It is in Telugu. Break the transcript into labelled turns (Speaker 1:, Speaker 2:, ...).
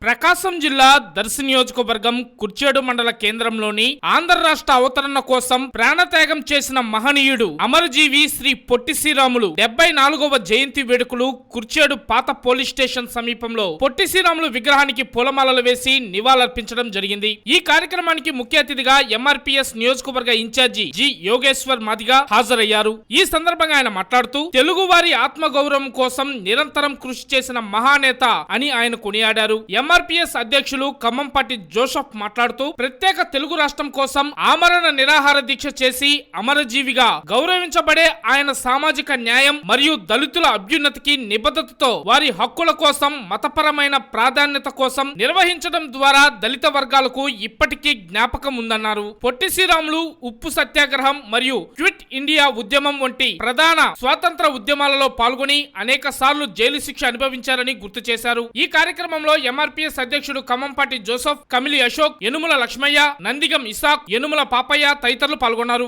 Speaker 1: ప్రకాశం జిల్లా దర్శి నియోజకవర్గం కుర్చేడు మండల కేంద్రంలోని ఆంధ్ర రాష్ట్ర అవతరణ కోసం ప్రాణత్యాగం చేసిన మహనీయుడు అమరజీవి శ్రీ పొట్టి శ్రీరాములు 74వ జయంతి వేడుకలు కుర్చేడు పాత పోలీస్ స్టేషన్ సమీపంలో పొట్టి శ్రీరాములు విగ్రహానికి పూలమాలలు వేసి నివాళులర్పించడం జరిగింది. ఈ కార్యక్రమానికి ముఖ్య అతిథిగా ఎంఆర్పీఎస్ నియోజకవర్గ ఇన్ఛార్జి జి యోగేశ్వర్ మాదిగా హాజరయ్యారు. ఈ సందర్భంగా ఆయన మాట్లాడుతూ తెలుగు వారి ఆత్మగౌరవం కోసం నిరంతరం కృషి చేసిన మహానేత అని ఆయన కొనియాడారు. ఎంఆర్పీఎస్ అధ్యక్షులు ఖమ్మంపాటి జోసెఫ్ మాట్లాడుతూ ప్రత్యేక తెలుగు రాష్ట్రం కోసం ఆమరణ నిరాహార దీక్ష చేసి అమరజీవిగా గౌరవించబడే ఆయన సామాజిక న్యాయం మరియు దళితుల అభ్యున్నతికి నిబద్ధతతో వారి హక్కుల కోసం మతపరమైన ప్రాధాన్యత కోసం నిర్వహించడం ద్వారా దళిత వర్గాలకు ఇప్పటికీ జ్ఞాపకం ఉందన్నారు. పొట్టి శ్రీరాములు ఉప్పు సత్యాగ్రహం మరియు క్విట్ ఇండియా ఉద్యమం వంటి ప్రధాన స్వాతంత్ర ఉద్యమాలలో పాల్గొని అనేక సార్లు జైలు శిక్ష అనుభవించారని గుర్తు చేశారు. ఈ కార్యక్రమంలో ఎంఆర్పీఎస్ అధ్యక్షుడు ఖమ్మంపాటి జోసెఫ్, కమిలి అశోక్, యనుమల లక్ష్మయ్య, నందిగం ఇసాక్, యనుమల పాపయ్య తదితరులు పాల్గొన్నారు.